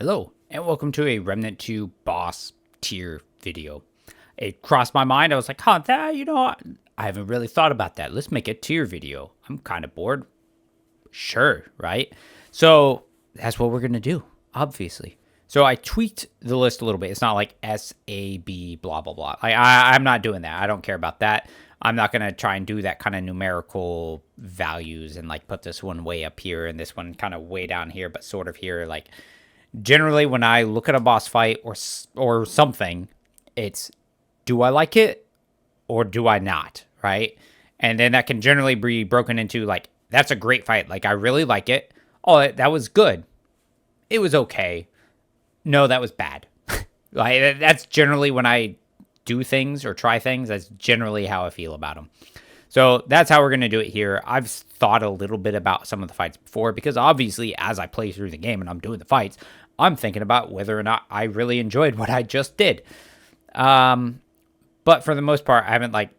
Hello, and welcome to a Remnant 2 boss tier video. It crossed my mind, I was like, I haven't really thought about that. Let's make a tier video. I'm kind of bored. Sure, right? So, that's what we're going to do, obviously. So, I tweaked the list a little bit. It's not like S, A, B, blah, blah, blah. I'm not doing that. I don't care about that. I'm not going to try and do that kind of numerical values and like put this one way up here and this one kind of way down here, but sort of here. Like, generally, when I look at a boss fight or something, it's, do I like it or do I not, right? And then that can generally be broken into, like, that's a great fight. Like, I really like it. Oh, that was good. It was okay. No, that was bad. Like, that's generally when I do things or try things. That's generally how I feel about them. So that's how we're going to do it here. I've thought a little bit about some of the fights before because obviously as I play through the game and I'm doing the fights, I'm thinking about whether or not I really enjoyed what I just did. But for the most part, I haven't like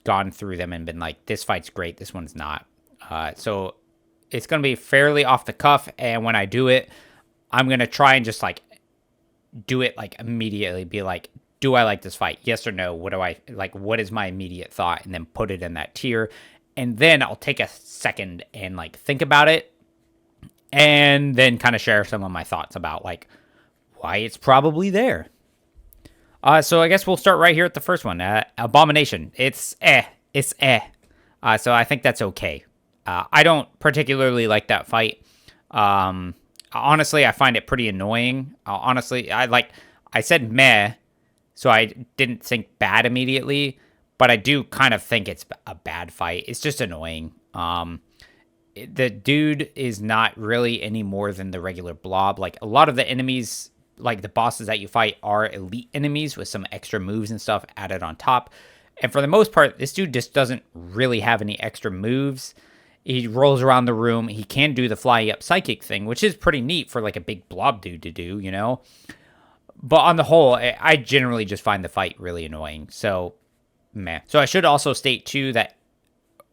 gone through them and been like, this fight's great, this one's not. So it's going to be fairly off the cuff. And when I do it, I'm going to try and just like do it like immediately, be like, do I like this fight? Yes or no? What do I like? What is my immediate thought? And then put it in that tier. And then I'll take a second and like think about it. And then kind of share some of my thoughts about like why it's probably there. So I guess we'll start right here at the first one. Abomination. It's eh. So I think that's okay. I don't particularly like that fight. Honestly, I find it pretty annoying. Honestly, I said meh. So I didn't think bad immediately, but I do kind of think it's a bad fight. It's just annoying. The dude is not really any more than the regular blob. Like a lot of the enemies, like the bosses that you fight are elite enemies with some extra moves and stuff added on top. And for the most part, this dude just doesn't really have any extra moves. He rolls around the room. He can do the fly up psychic thing, which is pretty neat for like a big blob dude to do, you know? But on the whole, I generally just find the fight really annoying. So, meh. So I should also state, too, that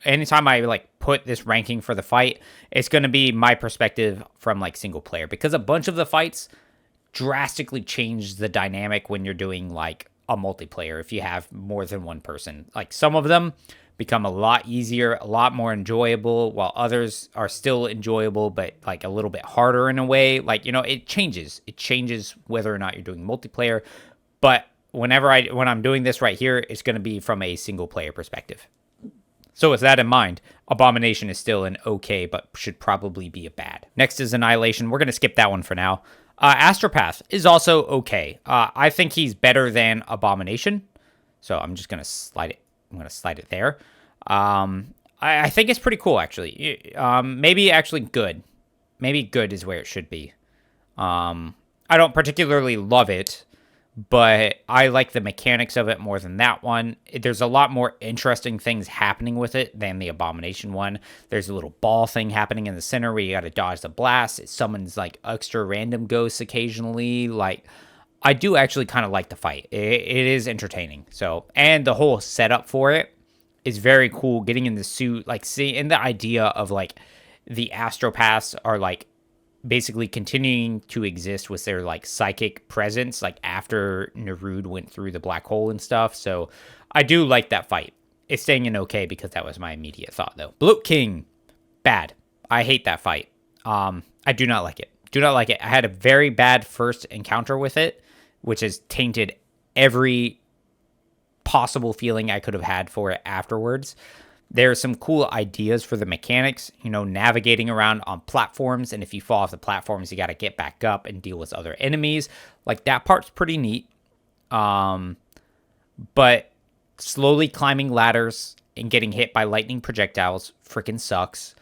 anytime I, like, put this ranking for the fight, it's going to be my perspective from, like, single player. Because a bunch of the fights drastically change the dynamic when you're doing, like, a multiplayer. If you have more than one person. Like, some of them become a lot easier, a lot more enjoyable, while others are still enjoyable, but like a little bit harder in a way. Like, you know, it changes. It changes whether or not you're doing multiplayer. But when I'm doing this right here, it's going to be from a single player perspective. So with that in mind, Abomination is still an okay, but should probably be a bad. Next is Annihilation. We're going to skip that one for now. Astropath is also okay. I think he's better than Abomination. So I'm just going to slide it. I'm going to slide it there. I think it's pretty cool, actually. Maybe actually good. Maybe good is where it should be. I don't particularly love it, but I like the mechanics of it more than that one. There's a lot more interesting things happening with it than the Abomination one. There's a little ball thing happening in the center where you got to dodge the blast. It summons like extra random ghosts occasionally. Like, I do actually kind of like the fight. It is entertaining. So, and the whole setup for it is very cool. Getting in the suit, like, seeing the idea of like the Astropaths are like basically continuing to exist with their like psychic presence, like after Nerud went through the black hole and stuff. So, I do like that fight. It's staying in okay because that was my immediate thought though. Bloat King, bad. I hate that fight. I do not like it. Do not like it. I had a very bad first encounter with it, which has tainted every possible feeling I could have had for it afterwards. There are some cool ideas for the mechanics, you know, navigating around on platforms, and if you fall off the platforms, you got to get back up and deal with other enemies. Like, that part's pretty neat. But slowly climbing ladders and getting hit by lightning projectiles freaking sucks.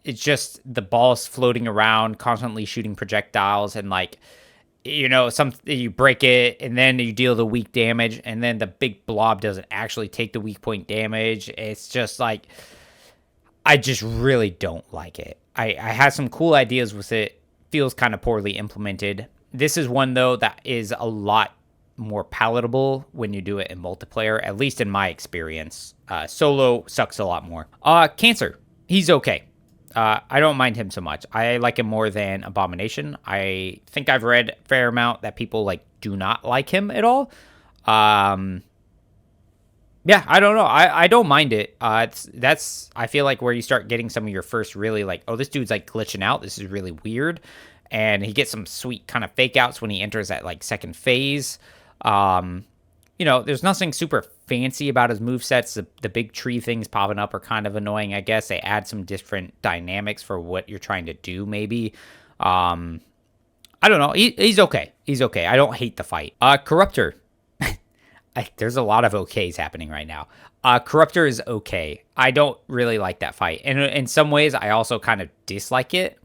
It's just the balls floating around, constantly shooting projectiles, and like, you know, you break it and then you deal the weak damage, and then the big blob doesn't actually take the weak point damage. It's just like, I just really don't like it. I had some cool ideas with it. Feels kind of poorly implemented. This is one though that is a lot more palatable when you do it in multiplayer, at least in my experience. Solo sucks a lot more. Cancer, he's okay. I don't mind him so much. I like him more than Abomination. I think I've read a fair amount that people like do not like him at all. Yeah, I don't know. I don't mind it. That's I feel like where you start getting some of your first really like, oh, this dude's like glitching out. This is really weird, and he gets some sweet kind of fake outs when he enters that like second phase. There's nothing super fancy about his movesets. The big tree things popping up are kind of annoying, I guess. They add some different dynamics for what you're trying to do, maybe. I don't know. He's okay. He's okay. I don't hate the fight. Corruptor. There's a lot of okays happening right now. Corruptor is okay. I don't really like that fight. And in some ways, I also kind of dislike it.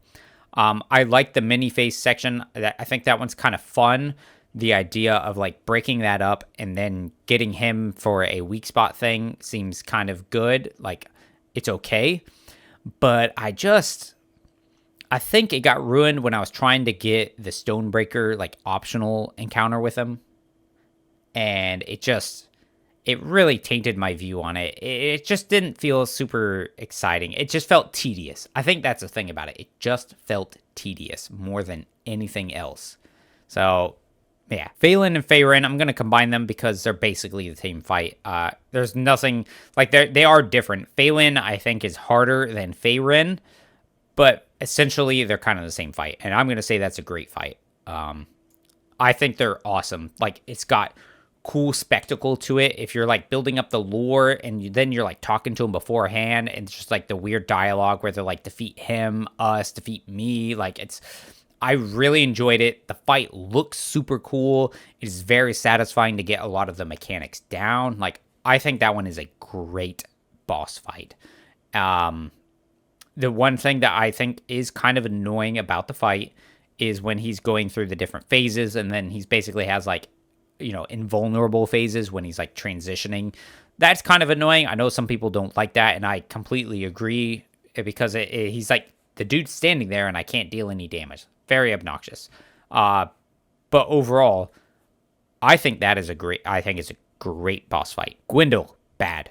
I like the mini face section. I think that one's kind of fun. The idea of like breaking that up and then getting him for a weak spot thing seems kind of good. Like, it's okay. But I think it got ruined when I was trying to get the Stonebreaker like optional encounter with him. And it really tainted my view on it. It just didn't feel super exciting. It just felt tedious. I think that's the thing about it. It just felt tedious more than anything else. So, yeah. Faelin and Faerin, I'm going to combine them because they're basically the same fight. There's nothing, like, they are different. Faelin, I think, is harder than Faerin, but essentially they're kind of the same fight. And I'm going to say that's a great fight. I think they're awesome. Like, it's got cool spectacle to it. If you're like building up the lore and then you're like talking to him beforehand, and it's just like the weird dialogue where they're like, defeat him, us, defeat me. Like, I really enjoyed it. The fight looks super cool. It is very satisfying to get a lot of the mechanics down. Like, I think that one is a great boss fight. The one thing that I think is kind of annoying about the fight is when he's going through the different phases, and then he's basically has like, invulnerable phases when he's like transitioning. That's kind of annoying. I know some people don't like that, and I completely agree, because he's like, the dude's standing there and I can't deal any damage. Very obnoxious. But overall, I think it's a great boss fight. Gwendil, bad.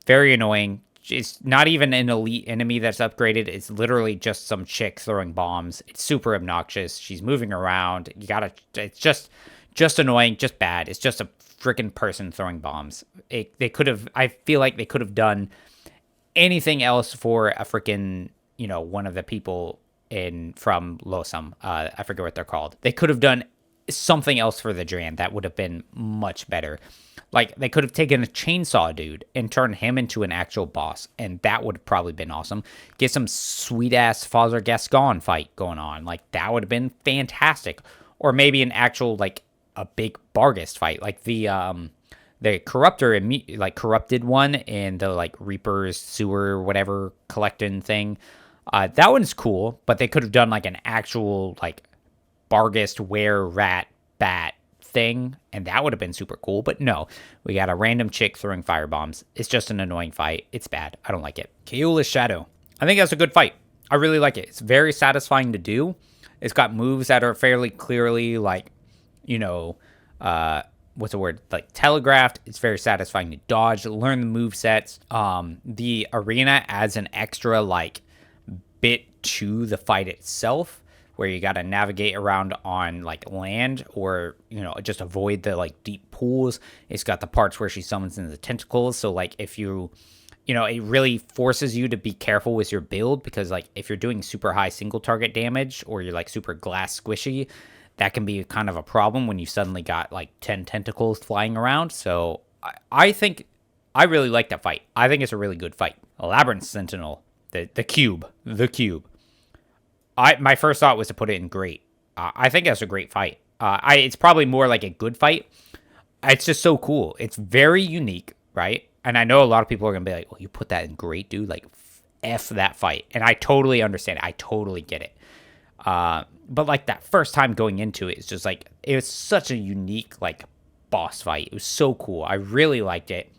Very annoying. It's not even an elite enemy that's upgraded. It's literally just some chick throwing bombs. It's super obnoxious. She's moving around. It's just annoying, just bad. It's just a freaking person throwing bombs. I feel like they could have done anything else for a freaking, one of the people from Losum. I forget what they're called. They could have done something else for the Dran that would have been much better. Like, they could have taken a chainsaw dude and turned him into an actual boss, and that would have probably been awesome. Get some sweet-ass Father Gascon fight going on. Like, that would have been fantastic. Or maybe an actual, like, a big Barghest fight, like the Corruptor, like corrupted one in the like Reaper's sewer, whatever collecting thing. That one's cool, but they could have done like an actual like Barghest were-rat bat thing, and that would have been super cool. But no, we got a random chick throwing firebombs. It's just an annoying fight. It's bad. I don't like it. Kaeula's Shadow. I think that's a good fight. I really like it. It's very satisfying to do. It's got moves that are fairly clearly like, what's the word? Like telegraphed. It's very satisfying to dodge, learn the move sets. The arena adds an extra like bit to the fight itself, where you got to navigate around on like land, or just avoid the like deep pools. It's got the parts where she summons in the tentacles, so like if you it really forces you to be careful with your build, because like if you're doing super high single target damage, or you're like super glass squishy, that can be kind of a problem when you suddenly got like 10 tentacles flying around. So I think I really like that fight. I think it's a really good fight. Labyrinth Sentinel, the cube. My first thought was to put it in great. I think that's a great fight. It's probably more like a good fight. It's just so cool. It's very unique, right? And I know a lot of people are going to be like, well, you put that in great, dude. Like, F that fight. And I totally understand it. I totally get it. But like that first time going into it, it's just like, it was such a unique like boss fight. It was so cool. I really liked it.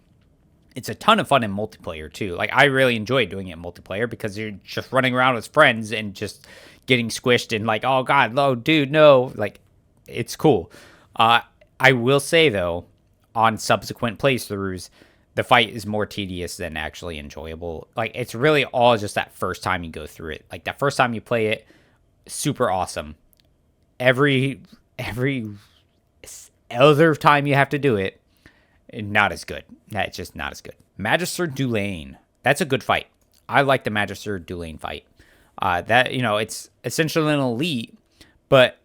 It's a ton of fun in multiplayer too. Like, I really enjoyed doing it in multiplayer, because you're just running around with friends and just getting squished and like, oh god, no, dude, no. Like, it's cool. I will say though, on subsequent playthroughs, the fight is more tedious than actually enjoyable. Like, it's really all just that first time you go through it. Like, that first time you play it, super awesome. Every other time you have to do it, not as good. It's just not as good. Magister Dullain. That's a good fight. I like the Magister Dullain fight. That, it's essentially an elite, but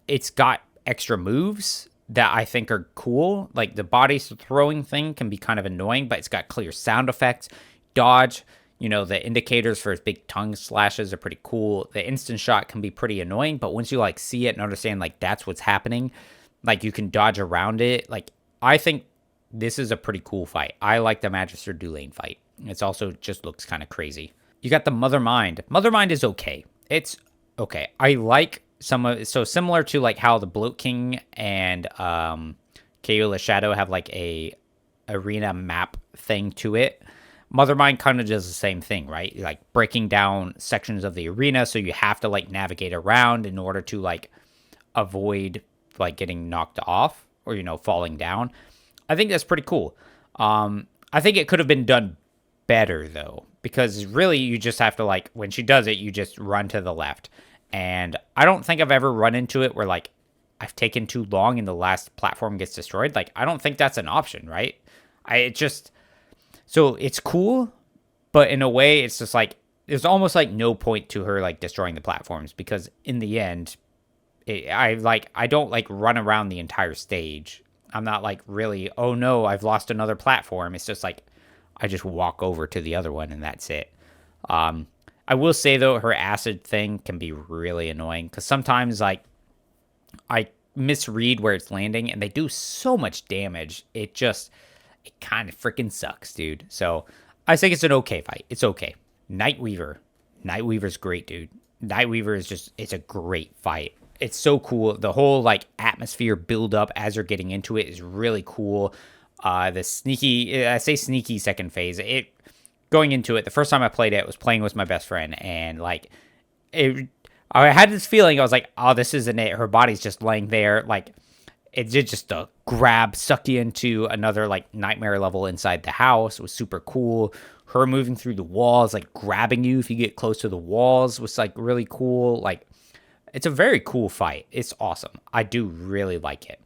it's got extra moves that I think are cool. Like, the body throwing thing can be kind of annoying, but it's got clear sound effects. Dodge, the indicators for his big tongue slashes are pretty cool. The instant shot can be pretty annoying, but once you, like, see it and understand, like, that's what's happening, like, you can dodge around it. Like, I think this is a pretty cool fight. I like the Magister Dullain fight. It's also just looks kind of crazy. You got the Mother Mind. Mother Mind is okay. It's okay. I like so similar to, like, how the Bloat King and Kaeula Shadow have, like, a arena map thing to it. Mother Mind kind of does the same thing, right? Like, breaking down sections of the arena, so you have to, like, navigate around in order to, like, avoid, like, getting knocked off or, falling down. I think that's pretty cool. I think it could have been done better, though, because really you just have to, like, when she does it, you just run to the left. And I don't think I've ever run into it where, like, I've taken too long and the last platform gets destroyed. Like, I don't think that's an option, right? So it's cool, but in a way it's just like, there's almost like no point to her, like, destroying the platforms, because in the end, I don't, like, run around the entire stage. I'm not like, really, oh no, I've lost another platform. It's just like, I just walk over to the other one and that's it. I will say, though, her acid thing can be really annoying, because sometimes, like, I misread where it's landing and they do so much damage. It kind of freaking sucks, dude. So I think it's an okay fight. It's okay. Nightweaver. Nightweaver's great, dude. Nightweaver it's a great fight. It's so cool. The whole, like, atmosphere build up as you're getting into it is really cool. The sneaky second phase. Going into it, the first time I played it was playing with my best friend, and, like, I had this feeling. I was like, oh, this isn't it. Her body's just laying there. Like, it did just a grab, suck you into another, like, nightmare level inside the house. It was super cool. Her moving through the walls, like, grabbing you if you get close to the walls was, like, really cool. Like, it's a very cool fight. It's awesome. I do really like it.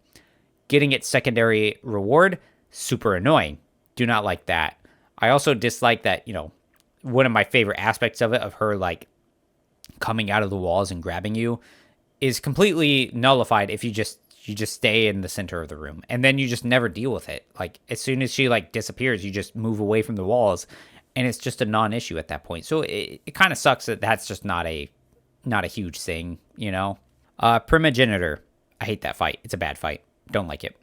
Getting its secondary reward, super annoying. Do not like that. I also dislike that, one of my favorite aspects of it, of her, like, coming out of the walls and grabbing you, is completely nullified if you just stay in the center of the room, and then you just never deal with it. Like, as soon as she, like, disappears, you just move away from the walls, and it's just a non-issue at that point. So it kind of sucks that that's just not a huge thing, Primogenitor. I hate that fight. It's a bad fight. Don't like it.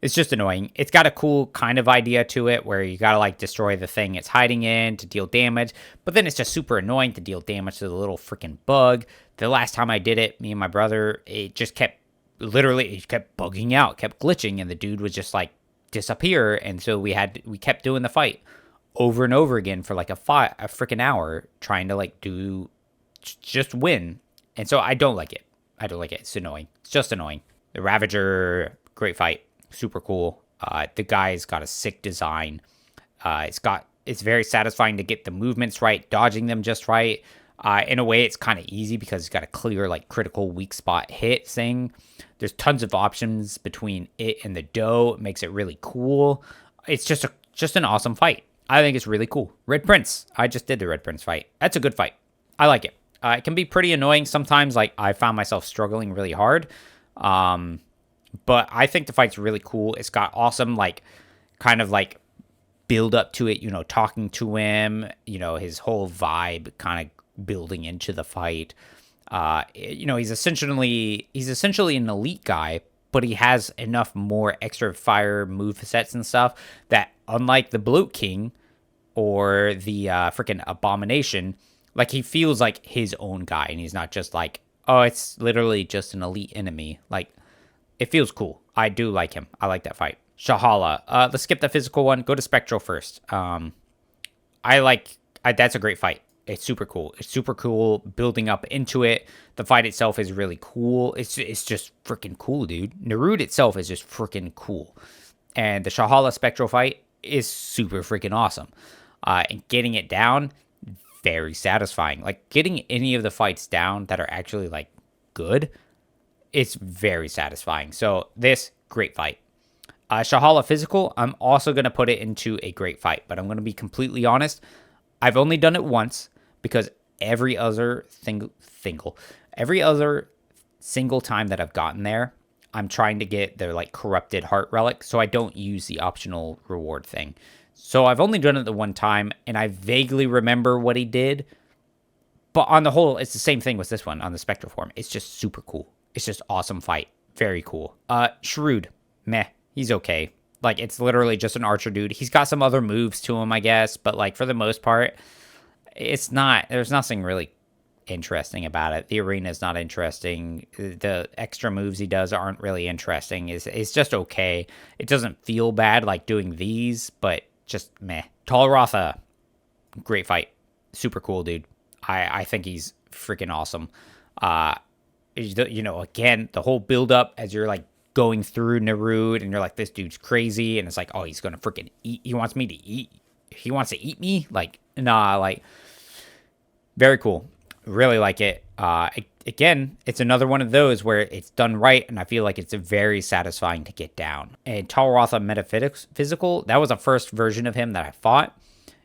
It's just annoying. It's got a cool kind of idea to it where you gotta, like, destroy the thing it's hiding in to deal damage, but then it's just super annoying to deal damage to the little freaking bug. The last time I did it, me and my brother, it just kept bugging out, kept glitching, and the dude would just, like, disappear, and so we kept doing the fight over and over again for, like, a freaking hour, trying to, like, just win. And so I don't like it. It's annoying. It's just annoying. The Ravager, great fight. Super cool. The guy's got a sick design. It's very satisfying to get the movements right, dodging them just right. In a way, it's kind of easy because it's got a clear, like, critical weak spot hit thing. There's tons of options between it and the dough. It makes it really cool. It's just an awesome fight. I think it's really cool. Red Prince. I just did the Red Prince fight. That's a good fight. I like it. It can be pretty annoying sometimes. Like, I found myself struggling really hard. But I think the fight's really cool. It's got awesome, like, kind of, like, build up to it, talking to him, his whole vibe kind of building into the fight. He's essentially an elite guy, but he has enough more extra fire move sets and stuff that, unlike the Bloat King or the freaking Abomination, like, he feels like his own guy, and he's not just like, oh, it's literally just an elite enemy. Like, it feels cool. I do like him. I like that fight. Sha'Hala. Let's skip the physical one. Go to Spectral first. That's a great fight. It's super cool. It's super cool building up into it. The fight itself is really cool. It's just freaking cool, dude. Shrewd itself is just freaking cool. And the Sha'Hala Spectral fight is super freaking awesome. And getting it down, very satisfying. Like, getting any of the fights down that are actually, like, good, it's very satisfying. So this, great fight. Sha'Hala Physical, I'm also going to put it into a great fight, but I'm going to be completely honest. I've only done it once because every other single time that I've gotten there, I'm trying to get their like corrupted heart relic, so I don't use the optional reward thing. So I've only done it the one time, and I vaguely remember what he did. But on the whole, it's the same thing with this one on the Spectral form. It's just super cool. It's just awesome fight. Very cool. Shrewd. Meh. He's okay. Like, it's literally just an archer dude. He's got some other moves to him, I guess. But, like, for the most part, it's not... There's nothing really interesting about it. The arena is not interesting. The extra moves he does aren't really interesting. It's just okay. It doesn't feel bad, like, doing these, but just meh. Tal'Ratha. Great fight. Super cool, dude. I think he's freaking awesome. You know, again, the whole build-up as you're, like, going through Nerud, and you're like, this dude's crazy, and it's like, oh, he's gonna freaking eat. He wants me to eat. He wants to eat me? Like, nah, like, very cool. Really like it. Again, it's another one of those where it's done right, and I feel like it's very satisfying to get down. And Tal'Ratha Meta Physical, that was the first version of him that I fought.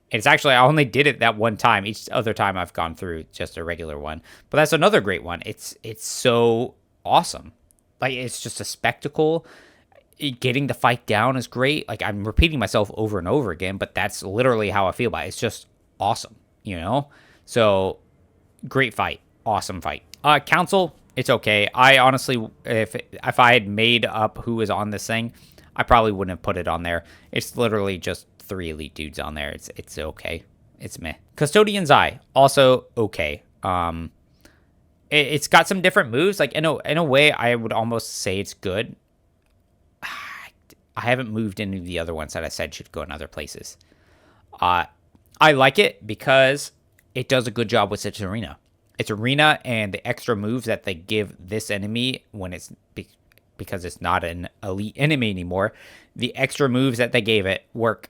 It's actually, I only did it that one time. Each other time I've gone through just a regular one. But that's another great one. It's so awesome. Like, it's just a spectacle. Getting the fight down is great. Like, I'm repeating myself over and over again, but that's literally how I feel about it. It's just awesome, you know? So, great fight. Awesome fight. Council, it's okay. I honestly, if I had made up who was on this thing, I probably wouldn't have put it on there. It's literally just 3 elite dudes on there. It's okay. It's meh. Custodian's Eye, also okay. It's got some different moves. Like, in a way, I would almost say it's good. I haven't moved any of the other ones that I said should go in other places. I like it because it does a good job with its arena. Its arena and the extra moves that they give this enemy when it's... because it's not an elite enemy anymore, the extra moves that they gave it work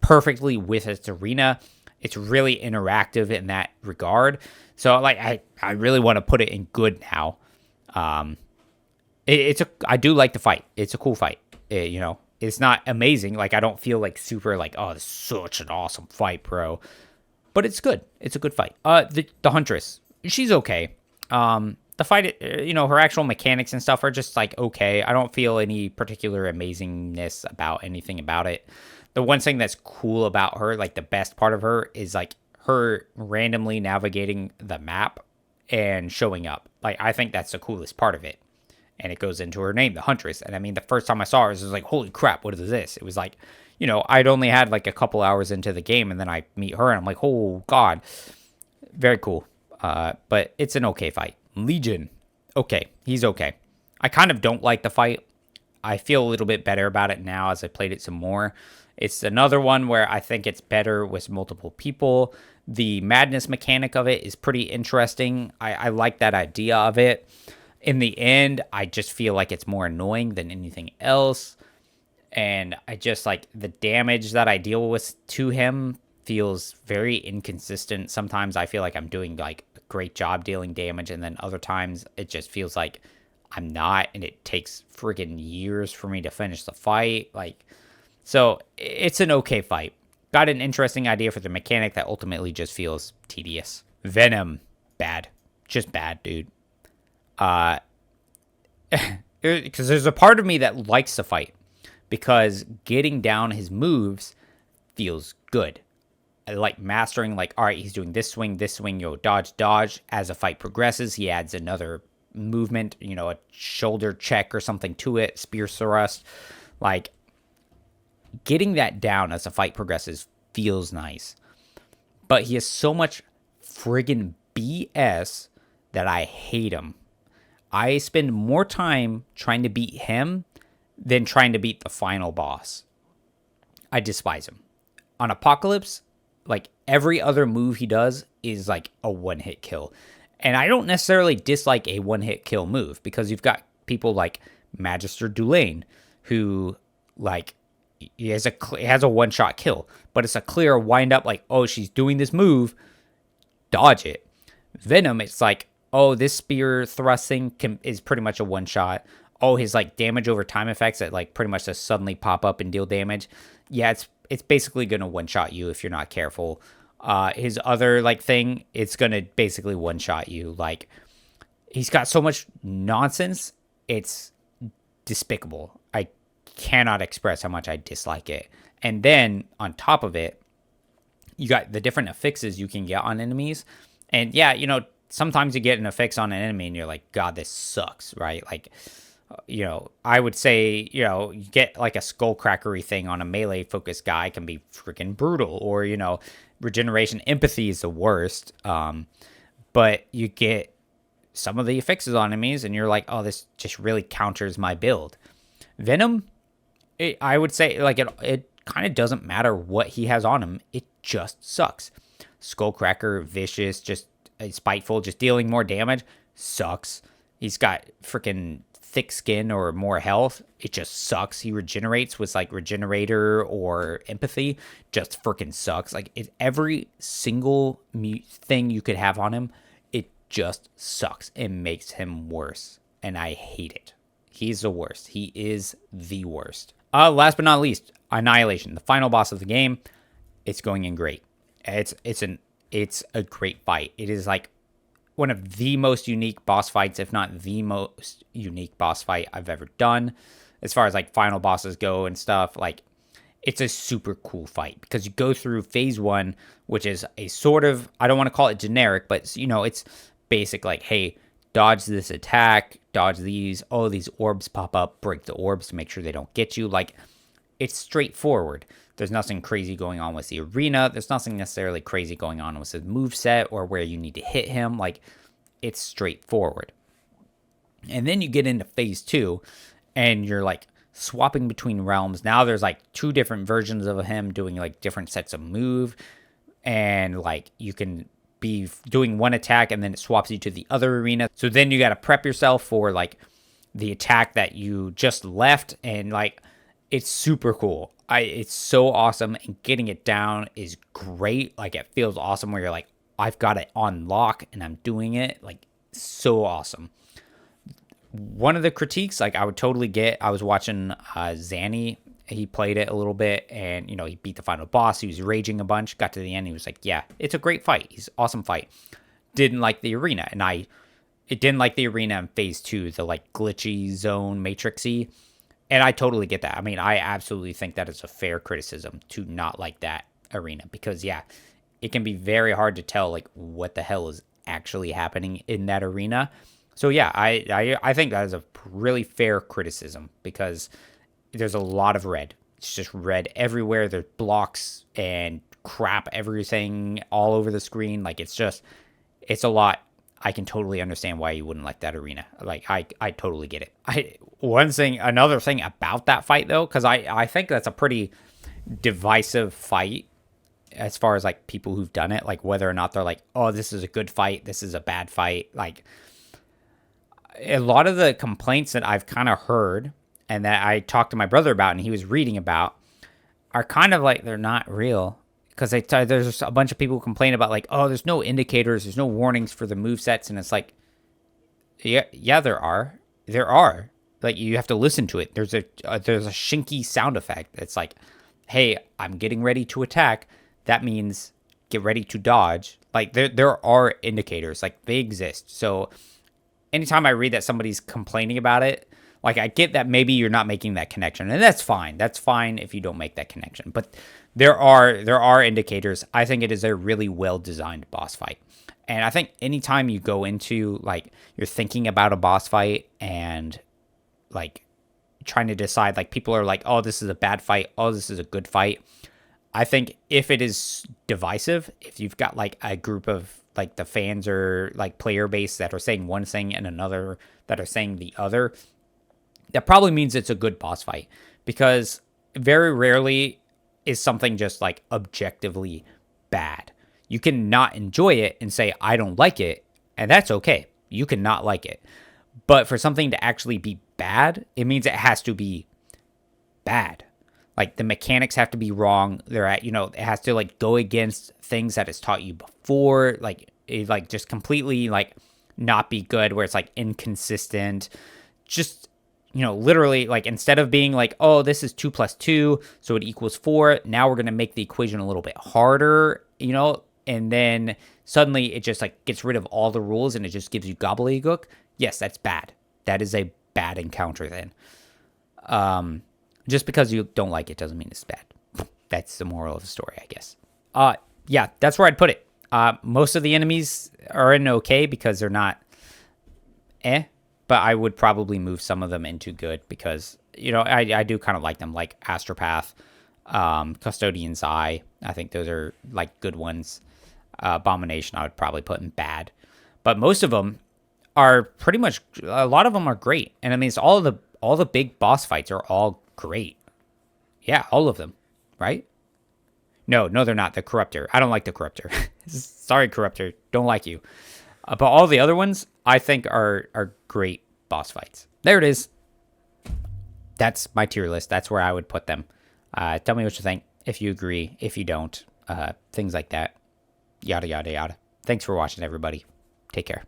perfectly with its arena. It's really interactive in that regard. So, like, I really want to put it in good now. I do like the fight. It's a cool fight. You know, it's not amazing. Like, I don't feel like super like, oh, this is such an awesome fight, bro. But it's good. It's a good fight. The Huntress, she's okay. The fight, you know, her actual mechanics and stuff are just, like, okay. I don't feel any particular amazingness about anything about it. The one thing that's cool about her, like, the best part of her is, like, her randomly navigating the map and showing up. Like, I think that's the coolest part of it. And it goes into her name, the Huntress. And, I mean, the first time I saw her, it was like, holy crap, what is this? It was like, you know, I'd only had, like, a couple hours into the game, and then I meet her, and I'm like, oh, God. Very cool. But it's an okay fight. Legion, okay, he's okay. I kind of don't like the fight. I feel a little bit better about it now as I played it some more. It's another one where I think it's better with multiple people. The madness mechanic of it is pretty interesting. I like that idea of it. In the end, I just feel like it's more annoying than anything else. And I just, like, the damage that I deal with to him feels very inconsistent. Sometimes I feel like I'm doing, like, a great job dealing damage, and then other times it just feels like I'm not, and it takes friggin' years for me to finish the fight. Like, so it's an okay fight. Got an interesting idea for the mechanic that ultimately just feels tedious. Venom, bad. Just bad, dude. Because there's a part of me that likes the fight, because getting down his moves feels good. I like mastering, like, all right, he's doing this swing, yo, dodge, dodge. As the fight progresses, he adds another movement, you know, a shoulder check or something to it, spear thrust. Like, getting that down as the fight progresses feels nice. But he has so much friggin' BS that I hate him. I spend more time trying to beat him than trying to beat the final boss. I despise him. On Apocalypse, like, every other move he does is like a one-hit kill. And I don't necessarily dislike a one-hit kill move, because you've got people like Magister Dullain, who, like, it has a one-shot kill, but it's a clear wind up like, oh, she's doing this move, dodge it. Venom, it's like, oh, this spear thrusting is pretty much a one-shot. Oh, his like damage over time effects that like pretty much just suddenly pop up and deal damage. Yeah, it's basically gonna one-shot you if you're not careful. His other like thing, it's gonna basically one-shot you. Like, he's got so much nonsense, it's despicable. I cannot express how much I dislike it. And then on top of it, you got the different affixes you can get on enemies. And yeah, sometimes you get an affix on an enemy and you're like, God, this sucks, right? Like, I would say, you get like a skullcrackery thing on a melee focused guy can be freaking brutal, or, regeneration empathy is the worst. But you get some of the affixes on enemies and you're like, oh, this just really counters my build. Venom, I would say, like, it kind of doesn't matter what he has on him. It just sucks. Skullcracker, vicious, just spiteful, just dealing more damage, sucks. He's got freaking thick skin or more health. It just sucks. He regenerates with like regenerator or empathy. Just freaking sucks. Like, every single thing you could have on him, it just sucks. It makes him worse, and I hate it. He's the worst. He is the worst. Last but not least, Annihilation, the final boss of the game. It's going in great. It's a great fight. It is like one of the most unique boss fights, if not the most unique boss fight I've ever done. As far as like final bosses go and stuff, like, it's a super cool fight because you go through phase 1, which is a sort of, I don't want to call it generic, but it's basic, like, hey, dodge this attack, dodge these, oh, these orbs pop up, break the orbs to make sure they don't get you. Like, it's straightforward. There's nothing crazy going on with the arena. There's nothing necessarily crazy going on with the moveset or where you need to hit him. Like, it's straightforward. And then you get into phase 2 and you're like swapping between realms. Now there's like 2 different versions of him doing like different sets of move. And like, you can be doing one attack and then it swaps you to the other arena. So then you got to prep yourself for like the attack that you just left. And like, it's super cool. It's so awesome, and getting it down is great. Like, it feels awesome where you're like, I've got it on lock and I'm doing it. Like, so awesome. One of the critiques, like, I would totally get, I was watching Zanny. He played it a little bit and, he beat the final boss. He was raging a bunch, got to the end. He was like, yeah, it's a great fight. It's an awesome fight. Didn't like the arena. And it didn't like the arena in phase 2, the like glitchy zone, matrixy. And I totally get that. I mean, I absolutely think that is a fair criticism to not like that arena because, yeah, it can be very hard to tell, like, what the hell is actually happening in that arena. So, yeah, I think that is a really fair criticism because there's a lot of red. It's just red everywhere. There's blocks and crap, everything all over the screen. Like, it's a lot. I can totally understand why you wouldn't like that arena. Like, I totally get it. Another thing about that fight, though, because I think that's a pretty divisive fight as far as, like, people who've done it, like, whether or not they're like, oh, this is a good fight, this is a bad fight. Like, a lot of the complaints that I've kind of heard and that I talked to my brother about and he was reading about are kind of like, they're not real. Because there's a bunch of people who complain about, like, oh, there's no indicators, there's no warnings for the movesets, and it's like, yeah, there are. There are. Like, you have to listen to it. There's a shinky sound effect. It's like, hey, I'm getting ready to attack. That means get ready to dodge. Like, there are indicators. Like, they exist. So anytime I read that somebody's complaining about it, like, I get that maybe you're not making that connection, and that's fine. That's fine if you don't make that connection. But there are indicators. I think it is a really well-designed boss fight. And I think anytime you go into, like, you're thinking about a boss fight and, like, trying to decide, like, people are like, oh, this is a bad fight. Oh, this is a good fight. I think if it is divisive, if you've got, like, a group of, like, the fans or, like, player base that are saying one thing and another that are saying the other, that probably means it's a good boss fight. Because very rarely is something just, like, objectively bad. You can not enjoy it and say, I don't like it, and that's okay. You can not like it. But for something to actually be bad, it means it has to be bad. Like the mechanics have to be wrong. They're at, it has to like go against things that it's taught you before. Like it like just completely like not be good where it's like inconsistent. Just, literally like instead of being like, oh, this is 2 plus 2, so it equals 4. Now we're going to make the equation a little bit harder, and then suddenly it just like gets rid of all the rules and it just gives you gobbledygook. Yes, that's bad. That is a bad encounter then. Just because you don't like it doesn't mean it's bad. That's the moral of the story, I guess. Yeah, that's where I'd put it. Most of the enemies are in okay because they're not but I would probably move some of them into good because, I do kind of like them, like Astropath, Custodian's Eye. I think those are like good ones. Abomination I would probably put in bad. But most of them are pretty much, a lot of them are great. And I mean, it's all the big boss fights are all great. Yeah, all of them, right? No, they're not. The Corruptor. I don't like the Corruptor. Sorry, Corruptor. Don't like you. But all the other ones, I think, are great boss fights. There it is. That's my tier list. That's where I would put them. Tell me what you think. If you agree. If you don't. Things like that. Yada, yada, yada. Thanks for watching, everybody. Take care.